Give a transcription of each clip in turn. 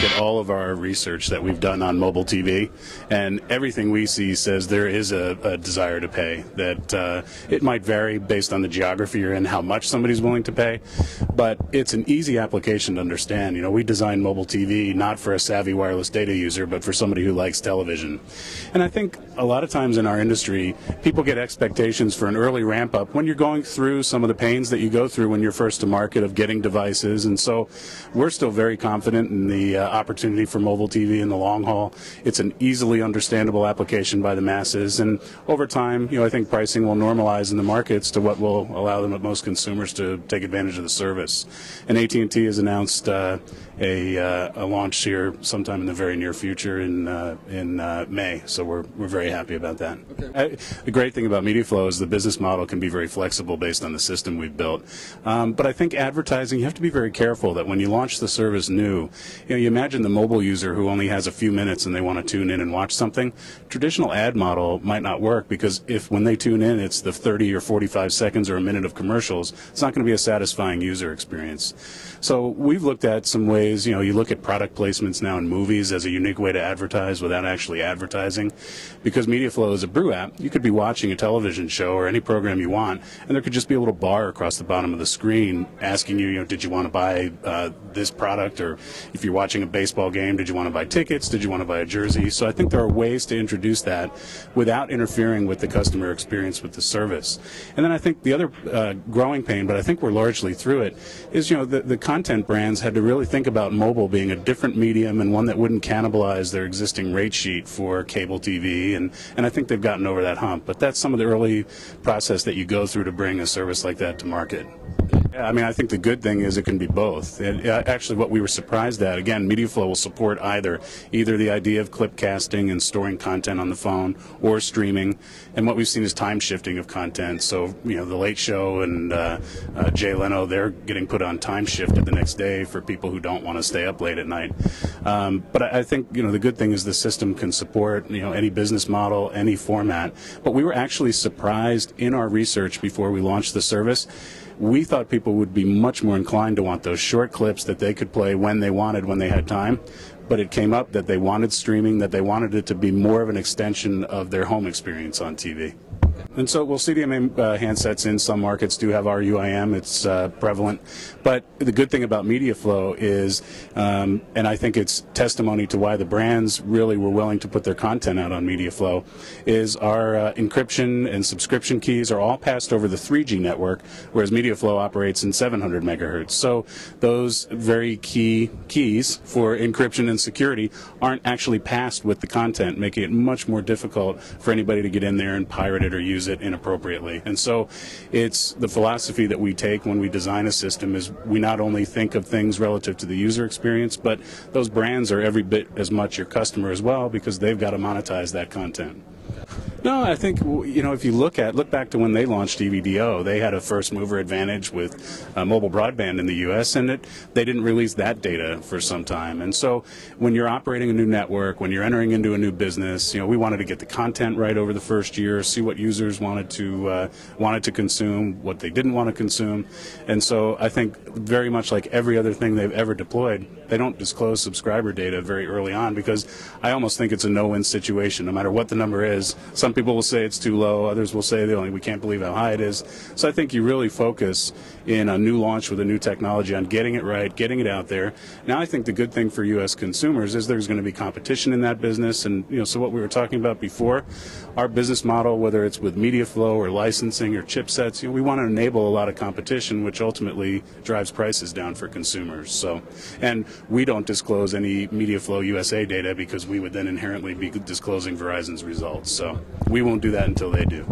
look at all of our research that we've done on mobile TV, and everything we see says there is a desire to pay. That it might vary based on the geography you're in, how much somebody's willing to pay, but it's an easy application to understand. You know, we designed mobile TV not for a savvy wireless data user, but for somebody who likes television. And I think a lot of times in our industry, people get expectations for an early ramp up when you're going through some of the pains that you go through when you're first to market of getting devices. And so we're still very confident in the opportunity for mobile TV in the long haul. It's an easily understandable application by the masses, and over time, you know, I think pricing will normalize in the markets to what will allow them, most consumers, to take advantage of the service. And AT&T has announced a launch here sometime in the very near future in May, so we're very happy about that. Okay. The great thing about MediaFlow is the business model can be very flexible based on the system we've built. But I think advertising, you have to be very careful that when you launch the service new, you know, you imagine the mobile user who only has a few minutes and they want to tune in and watch something. Traditional ad model might not work, because if when they tune in it's the 30 or 45 seconds or a minute of commercials, it's not going to be a satisfying user experience. So we've looked at some ways, you know, you look at product placements now in movies as a unique way to advertise without actually advertising. Because MediaFlow is a brew app, you could be watching a television show or any program you want, and there could just be a little bar across the bottom of the screen asking you, you know, did you want to buy this product? Or if you're watching a baseball game, did you want to buy tickets? Did you want to buy a jersey? So I think there are ways to introduce that without interfering with the customer experience with the service. And then I think the other growing pain, but I think we're largely through it, is, you know, the content brands had to really think about mobile being a different medium and one that wouldn't cannibalize their existing rate sheet for cable TV, and I think they've gotten over that hump. But that's some of the early process that you go through to bring a service like that to market. I mean, I think the good thing is it can be both. And actually, what we were surprised at, again, MediaFlow will support either the idea of clip casting and storing content on the phone, or streaming. And what we've seen is time shifting of content. So, you know, The Late Show and Jay Leno, they're getting put on time shifted the next day for people who don't want to stay up late at night. But I think, you know, the good thing is the system can support, you know, any business model, any format. But we were actually surprised in our research before we launched the service. We thought people would be much more inclined to want those short clips that they could play when they wanted, when they had time. But it came up that they wanted streaming, that they wanted it to be more of an extension of their home experience on TV. And so, well, CDMA handsets in some markets do have RUIM. It's prevalent. But the good thing about MediaFlow is, and I think it's testimony to why the brands really were willing to put their content out on MediaFlow, is our encryption and subscription keys are all passed over the 3G network, whereas MediaFlow operates in 700 megahertz. So those very key keys for encryption and security aren't actually passed with the content, making it much more difficult for anybody to get in there and pirate it or use it inappropriately. And so it's the philosophy that we take when we design a system is we not only think of things relative to the user experience, but those brands are every bit as much your customer as well, because they've got to monetize that content. No, I think, you know, if you look back to when they launched DVDO, they had a first mover advantage with mobile broadband in the U.S., and they didn't release that data for some time. And so when you're operating a new network, when you're entering into a new business, you know, we wanted to get the content right over the first year, see what users wanted to consume, what they didn't want to consume. And so I think very much like every other thing they've ever deployed, they don't disclose subscriber data very early on, because I almost think it's a no-win situation. No matter what the number is, some people will say it's too low, others will say we can't believe how high it is. So I think you really focus in a new launch with a new technology on getting it right, getting it out there. Now I think the good thing for U.S. consumers is there's going to be competition in that business, and you know, so what we were talking about before, our business model, whether it's with MediaFlow or licensing or chipsets, you know, we want to enable a lot of competition, which ultimately drives prices down for consumers. So, and we don't disclose any MediaFlow USA data, because we would then inherently be disclosing Verizon's results. So we won't do that until they do.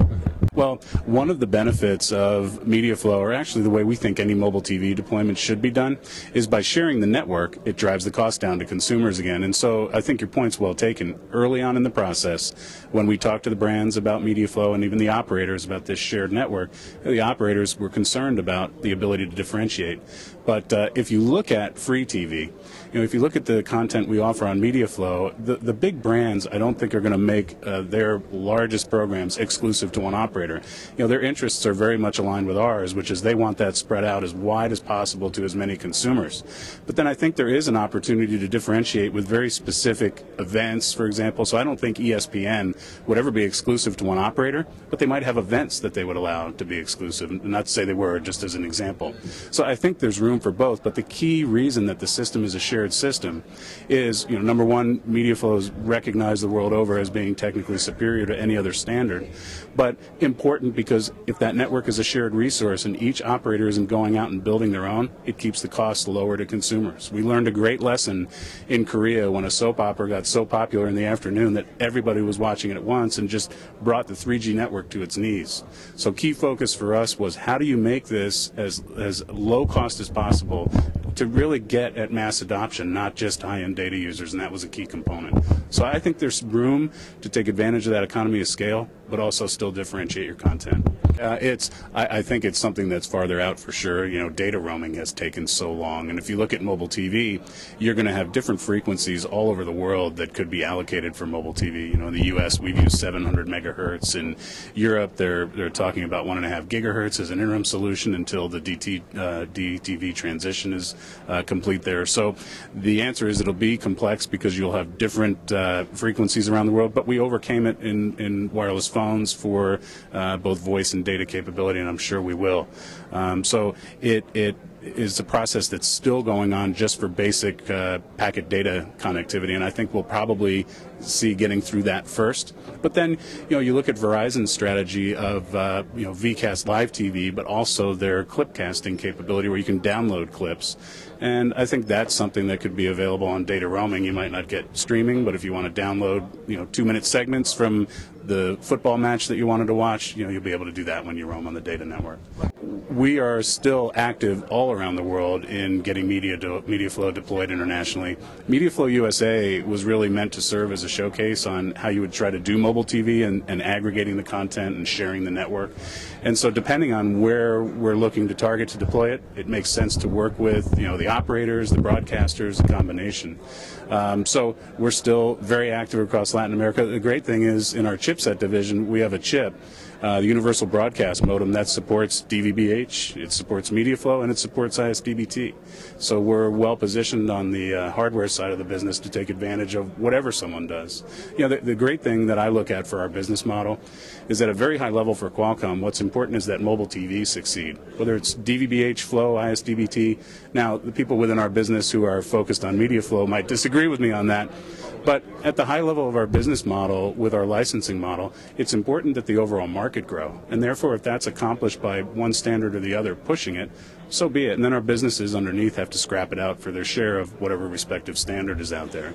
Well, one of the benefits of MediaFlow, or actually the way we think any mobile TV deployment should be done, is by sharing the network, it drives the cost down to consumers again. And so I think your point's well taken. Early on in the process, when we talked to the brands about MediaFlow and even the operators about this shared network, the operators were concerned about the ability to differentiate. But if you look at free TV, if you look at the content we offer on MediaFlow, the big brands I don't think are going to make their largest programs exclusive to one operator. Their interests are very much aligned with ours, which is they want that spread out as wide as possible to as many consumers. But then I think there is an opportunity to differentiate with very specific events, for example. So I don't think ESPN would ever be exclusive to one operator, but they might have events that they would allow to be exclusive, not to say they were, just as an example. So I think there's room for both, but the key reason that the system is a shared system is, number one, MediaFlow is recognized the world over as being technically superior to any other standard, but important because if that network is a shared resource and each operator isn't going out and building their own, it keeps the cost lower to consumers. We learned a great lesson in Korea when a soap opera got so popular in the afternoon that everybody was watching it at once and just brought the 3G network to its knees. So key focus for us was how do you make this as low cost as possible to really get at mass adoption, not just high-end data users, and that was a key component. So I think there's room to take advantage of that economy of scale, but also still differentiate your content. I think it's something that's farther out for sure. Data roaming has taken so long, and if you look at mobile TV, you're going to have different frequencies all over the world that could be allocated for mobile TV. In the U.S. we've used 700 megahertz. In Europe, they're talking about 1.5 gigahertz as an interim solution until the DTV transition is complete there. So the answer is it'll be complex because you'll have different frequencies around the world, but we overcame it in wireless phones for both voice and data capability, and I'm sure we will. So it is a process that's still going on just for basic packet data connectivity, and I think we'll probably see getting through that first. But then, you look at Verizon's strategy of, VCast Live TV, but also their clip casting capability where you can download clips. And I think that's something that could be available on data roaming. You might not get streaming, but if you want to download, 2-minute segments from the football match that you wanted to watch, you'll be able to do that when you roam on the data network. We are still active all around the world in getting MediaFlow deployed internationally. MediaFlow USA was really meant to serve as a showcase on how you would try to do mobile TV and aggregating the content and sharing the network. And so depending on where we're looking to target to deploy it, it makes sense to work with the operators, the broadcasters, the combination. So we're still very active across Latin America. The great thing is in our chipset division, we have a chip, the Universal Broadcast Modem, that supports DVB-H, it supports MediaFlow, and it supports ISDBT. So we're well positioned on the hardware side of the business to take advantage of whatever someone does. The great thing that I look at for our business model is at a very high level for Qualcomm, what's important is that mobile TV succeed, whether it's DVB-H, Flow, ISDBT. Now, the people within our business who are focused on MediaFlow might disagree with me on that, but at the high level of our business model, with our licensing model, it's important that the overall market grow. And therefore, if that's accomplished by one standard or the other pushing it, so be it. And then our businesses underneath have to scrap it out for their share of whatever respective standard is out there.